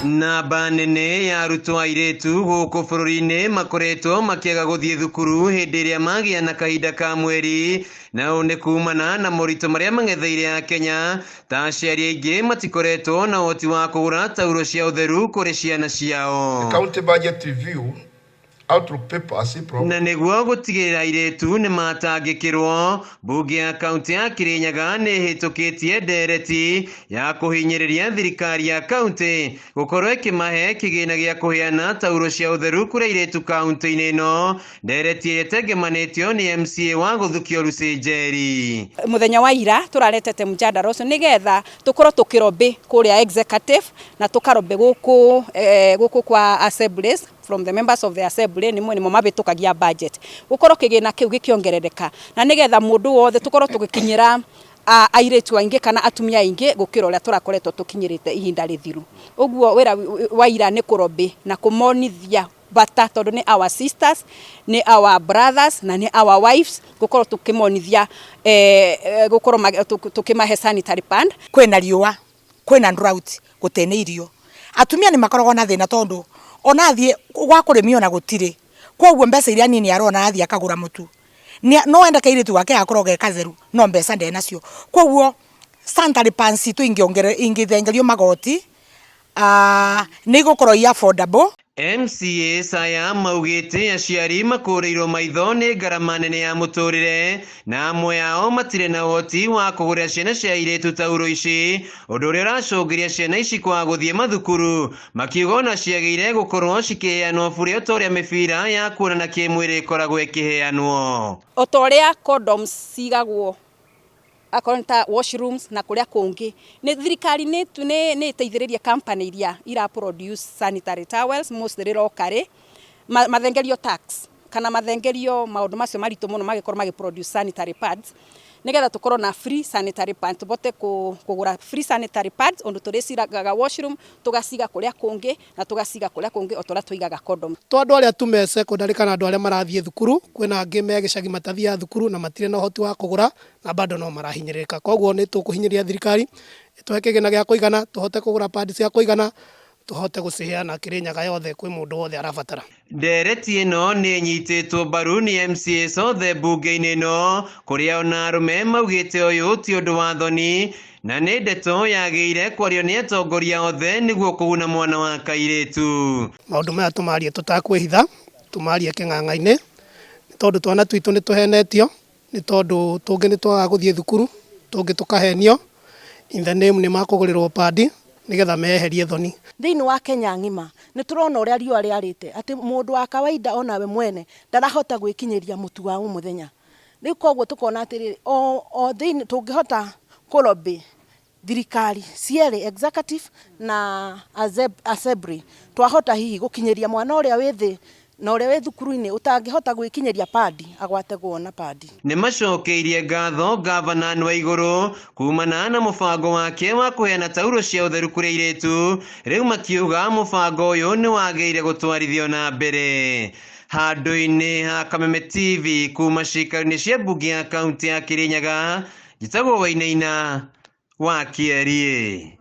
Namba nene ya arutwo airĩtu gũkũ bũrũri-inĩ makoretwo makĩaga gũthiĩ thukuru hĩndĩ ĩrĩa magĩa na kahinda ka mweri, na ũũ nĩ kumana na moritũ marĩa mang'etheire Akenya ta aciari aingĩ matikoretwo na ũhoti wa kũgũra taurũ cia ũtheru kũrĩ ciana ciao. County budget review outlook paper na nĩguo gũtigĩrĩra airĩtu nĩ matangĩkĩrwo, mbunge ya kaunti ya Kirinyaga nĩ hĩtũkĩtie ndereti ya kũhinyĩrĩria thirikari ya kaunti gũkorwo ĩkĩmahe kĩgĩna gĩa kũheana taurũ cia ũtheru kũrĩ airĩtu kaunti-inĩ ĩno, ndereti ĩrĩa ĩtengemanĩtio nĩ MCA wa Gũthukio Lucy Njeri. Mũthenya wa ira tũraretete mũjadala ũcio nĩgetha tũkorwo tũkĩrobĩ kũrĩa executive na tũkarobĩ gũkũ kwa assemblies from the members of the assembly nimo mabĩtũkagia budget gũkorwo kĩgĩna kĩu gĩkĩongerereka na nĩgetha mũndũ wothe tũkorwo tũgĩkinyĩra airĩtu aingĩ kana atumia aingĩ gũkĩra ũrĩa tũrakoretwo tũkinyĩrĩte ihinda rĩthiru. Ũguo wĩra wa ira nĩ kũrobĩ na kũmonithia bata tondũ nĩ our sisters, nĩ our brothers na nĩ our wives gũkorwo tũkĩmonithia gũkorwo tũkĩmahe sanitary pad. Kwĩna riũa, kwĩna drought, gũtene irio. Atumia nĩ makoragwo na thĩna tondũ ona athiĩ gwa kũrĩmio na gũtirĩ. Kwoguo mbeca iria nini arona athiĩ akagũra mũtu. No enda kairĩtu wake akorwo ge katheru, no mbeca nde nacio. Kwoguo sanitary pads ingĩthengerio magoti nĩ gũkorwo i affordable. MCA Saya maugĩte aciari makũrĩirwo maitho nĩ ngarama nene ya mũtũrĩre na amwe yao matirĩ na ũhoti wa kũgũrĩra ciana cia airĩtu taurũ ici, ũndũ ũrĩa ũracũngĩria ciana ici kwaga gũthiĩ mathukuru, makiuga ona ciagĩrĩire gũkorwo cikĩheanwo bure ta ũrĩa mĩbira ya kuonana kĩmwĩrĩ ĩkoragwo ĩkĩheanwo. O ta ũrĩa condoms cigagwo akonta washrooms na kuria kungi ni thirikari ni iteithĩrĩria company iria ira produce sanitary towels mostly rokare mathengerio tax kana mathengerio maũndũ macio maritũ mũno magĩkorwo magiproduce sanitary pads nĩgetha tũkorwo na free sanitary pads, tũbote kũgũra free sanitary pads ũndũ tũrĩcigaga washroom tũgaciga kũrĩa kũngĩ na tũgaciga kũrĩa kũngĩ o tũrĩa tũigaga condom. Tondũ arĩa tume secondary kana andũ arĩa marathiĩ thukuru kwĩna angĩ me gĩcagi matathiaga thukuru na matirĩ na ũhoti wa kũgũra na bado no marahinyĩrĩrĩka. Koguo nĩ tũkũhinyĩria thirikari tũhe kĩgĩna gĩa kũigana, tũhote kũgũra pads cia kũigana, tũhote gũciheana Kirinyaga yothe kwĩ mũndũ wothe arabatara. Ndereti ĩno nĩ nyitĩtwo mbaru nĩ MCA othe mbunge-inĩ ĩno, kũrĩa ona arũme maugĩte ũyũ ti ũndũ wa thoni na nĩ ndeto yagĩrĩire kwario nĩ atongoria othe nĩguo kũguna mwana wa kairĩtu. Maũndũ maya tũmarie tũtakwĩhitha, tũmarie kĩng'ang'a-inĩ tondũ twana twitũ nĩ tũhenetio, nĩ tondũ tũngĩ nĩ twaga gũthiĩ thukuru, tũngĩ tũkahenio, in the name nĩ makũgũrĩrwo padi nigetha meherie thoni. Thĩinĩ wa Kenya ng'ima nĩ tũrona ũrĩa riũa rĩarĩte atĩ mũndũ wa kawaida onawe mwene ndarahota gwĩkinyĩria mũtu wa mũthenya. Rĩu koguo tũkona atĩrĩrĩ o thĩinĩ tũngĩhota kũlobby thirikari cierĩ executive na assembly twahota hihi gũkinyĩria mwana ũrĩa wĩ thĩ na ũrĩa wĩ thukuru-inĩ ũtangĩhota gwĩkinyĩria padi agwate kuona padi. Nĩ macokeirie ngatho gavana Anne Waigũrũ kumana na mũbango wake wa kũheana taurũ cia ũtheru kũrĩ airĩtu, rĩu makiuga mũbango ũyũ nĩ wagĩrĩire gũtwarithio na mbere. Handũ-inĩ ha Kameme TV kuma ciikaro-inĩ cia mbunge ya kaunti ya Kirinyaga, njĩtagwo Wainaina wa Kĩarie.